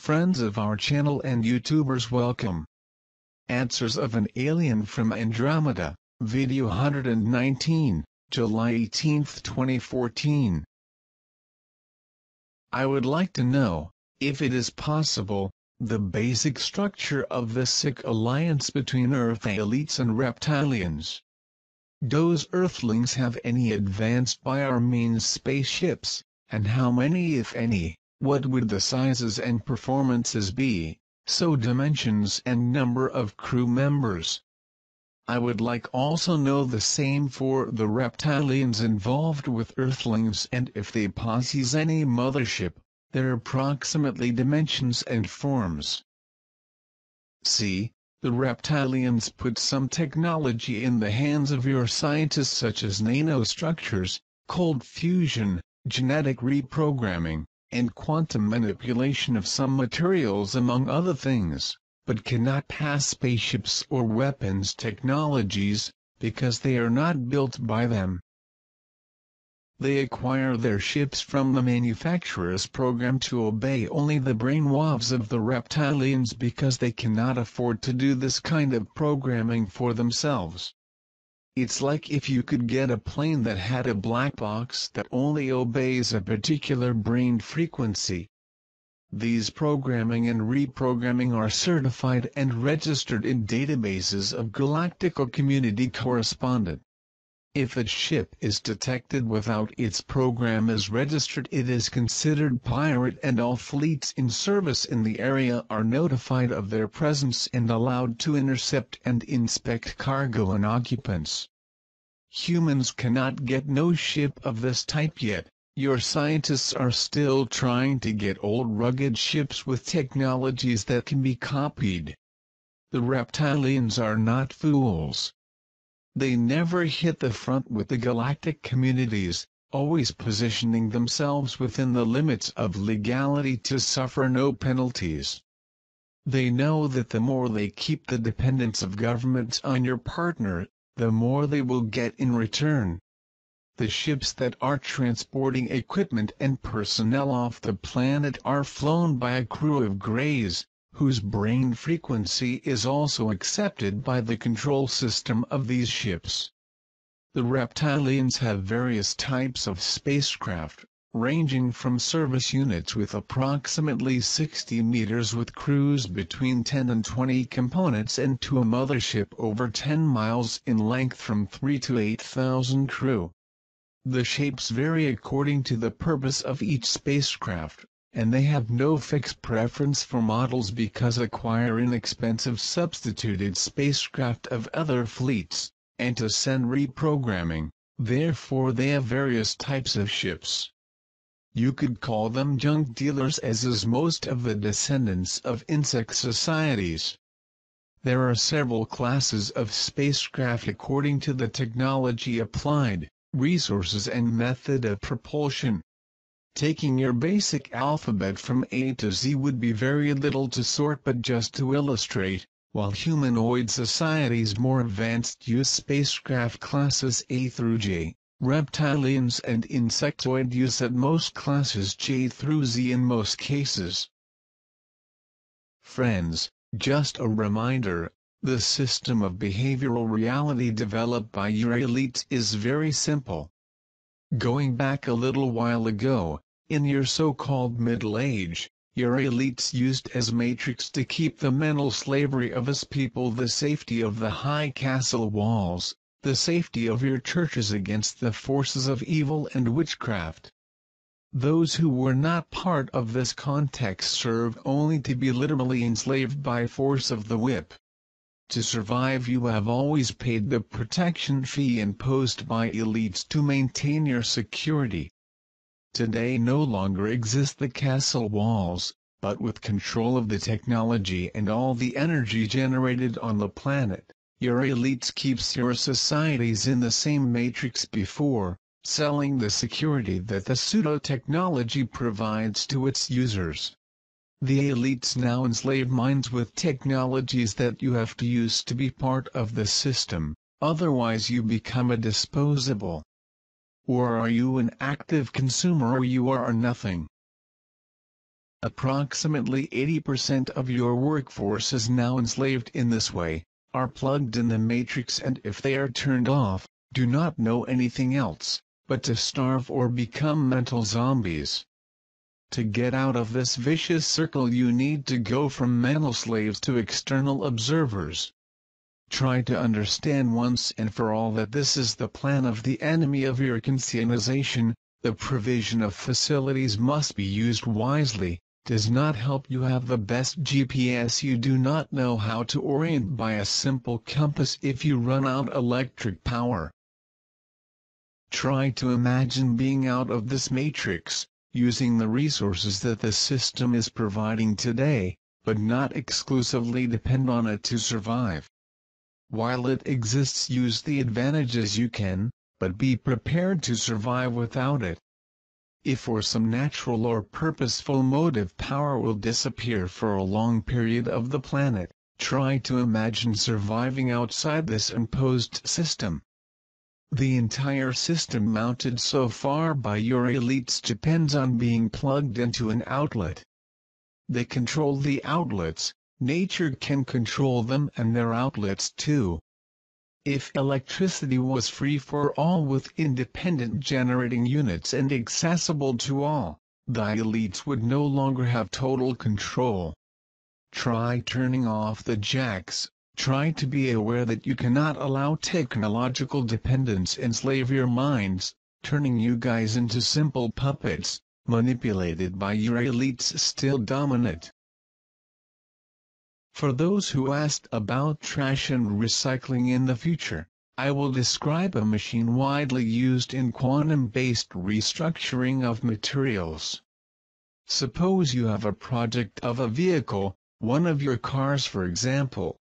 Friends of our channel and YouTubers, welcome. Answers of an Alien from Andromeda, Video 119, July 18, 2014. I would like to know, if it is possible, the basic structure of the sick alliance between Earth elites and reptilians. Does Earthlings have any advanced by our means spaceships, and how many if any? What would the sizes and performances be, so dimensions and number of crew members? I would like also know the same for the reptilians involved with Earthlings, and if they possess any mothership, their approximately dimensions and forms. See, the reptilians put some technology in the hands of your scientists such as nanostructures, cold fusion, genetic reprogramming, and quantum manipulation of some materials among other things, but cannot pass spaceships or weapons technologies, because they are not built by them. They acquire their ships from the manufacturers programmed to obey only the brainwaves of the reptilians because they cannot afford to do this kind of programming for themselves. It's like if you could get a plane that had a black box that only obeys a particular brain frequency. These programming and reprogramming are certified and registered in databases of Galactical Community Correspondent. If a ship is detected without its program is registered, it is considered pirate, and all fleets in service in the area are notified of their presence and allowed to intercept and inspect cargo and occupants. Humans cannot get no ship of this type yet. Your scientists are still trying to get old rugged ships with technologies that can be copied. The reptilians are not fools. They never hit the front with the galactic communities, always positioning themselves within the limits of legality to suffer no penalties. They know that the more they keep the dependence of governments on your partner, the more they will get in return. The ships that are transporting equipment and personnel off the planet are flown by a crew of Greys, whose brain frequency is also accepted by the control system of these ships. The reptilians have various types of spacecraft, ranging from service units with approximately 60 meters with crews between 10 and 20 components, and to a mothership over 10 miles in length from 3 to 8,000 crew. The shapes vary according to the purpose of each spacecraft, and they have no fixed preference for models because acquire inexpensive substituted spacecraft of other fleets, and to send reprogramming, therefore they have various types of ships. You could call them junk dealers, as is most of the descendants of insect societies. There are several classes of spacecraft according to the technology applied, resources and method of propulsion. Taking your basic alphabet from A to Z would be very little to sort, but just to illustrate, while humanoid societies more advanced use spacecraft classes A through J, reptilians and insectoid use at most classes J through Z in most cases. Friends, just a reminder, the system of behavioral reality developed by your elites is very simple. Going back a little while ago, in your so-called Middle Age, your elites used as matrix to keep the mental slavery of us people the safety of the high castle walls, the safety of your churches against the forces of evil and witchcraft. Those who were not part of this context served only to be literally enslaved by force of the whip. To survive, you have always paid the protection fee imposed by elites to maintain your security. Today no longer exist the castle walls, but with control of the technology and all the energy generated on the planet, your elites keeps your societies in the same matrix before, selling the security that the pseudo-technology provides to its users. The elites now enslave minds with technologies that you have to use to be part of the system, otherwise you become a disposable. Or are you an active consumer, or you are nothing? Approximately 80% of your workforce is now enslaved in this way, are plugged in the matrix, and if they are turned off, do not know anything else but to starve or become mental zombies. To get out of this vicious circle, you need to go from mental slaves to external observers. Try to understand once and for all that this is the plan of the enemy of your conscientization. The provision of facilities must be used wisely. Does not help you have the best GPS. You do not know how to orient by a simple compass if you run out electric power. Try to imagine being out of this matrix, using the resources that the system is providing today, but not exclusively depend on it to survive. While it exists, use the advantages you can, but be prepared to survive without it. If for some natural or purposeful motive power will disappear for a long period of the planet, try to imagine surviving outside this imposed system. The entire system mounted so far by your elites depends on being plugged into an outlet. They control the outlets. Nature can control them and their outlets too. If electricity was free for all with independent generating units and accessible to all, the elites would no longer have total control. Try turning off the jacks. Try to be aware that you cannot allow technological dependence enslave your minds, turning you guys into simple puppets, manipulated by your elites still dominant. For those who asked about trash and recycling in the future, I will describe a machine widely used in quantum-based restructuring of materials. Suppose you have a project of a vehicle, one of your cars for example.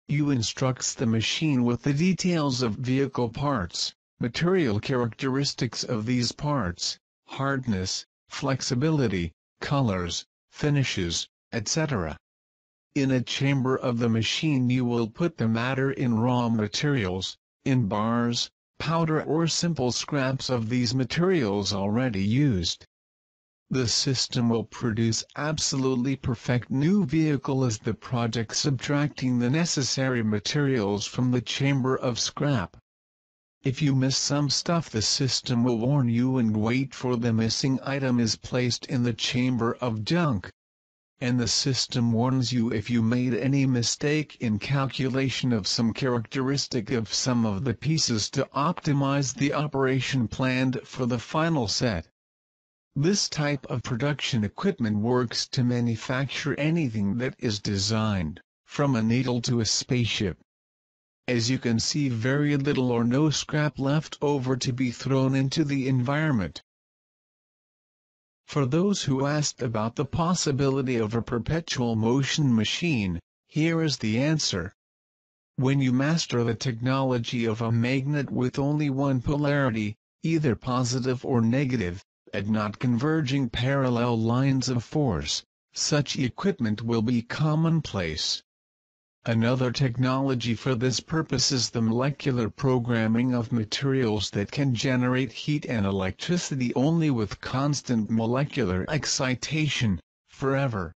You instructs the machine with the details of vehicle parts, material characteristics of these parts, hardness, flexibility, colors, finishes, etc. In a chamber of the machine you will put the matter in raw materials, in bars, powder or simple scraps of these materials already used. The system will produce absolutely perfect new vehicle as the project, subtracting the necessary materials from the chamber of scrap. If you miss some stuff, the system will warn you and wait for the missing item is placed in the chamber of junk. And the system warns you if you made any mistake in calculation of some characteristic of some of the pieces to optimize the operation planned for the final set. This type of production equipment works to manufacture anything that is designed, from a needle to a spaceship. As you can see, very little or no scrap left over to be thrown into the environment. For those who asked about the possibility of a perpetual motion machine, here is the answer. When you master the technology of a magnet with only one polarity, either positive or negative, and not converging parallel lines of force, such equipment will be commonplace. Another technology for this purpose is the molecular programming of materials that can generate heat and electricity only with constant molecular excitation, forever.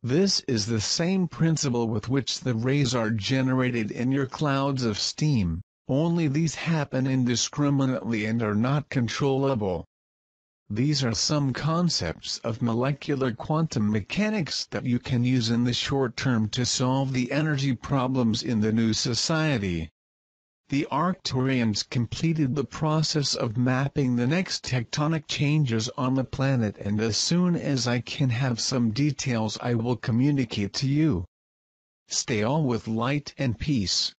This is the same principle with which the rays are generated in your clouds of steam, only these happen indiscriminately and are not controllable. These are some concepts of molecular quantum mechanics that you can use in the short term to solve the energy problems in the new society. The Arcturians completed the process of mapping the next tectonic changes on the planet, and as soon as I can have some details I will communicate to you. Stay all with light and peace.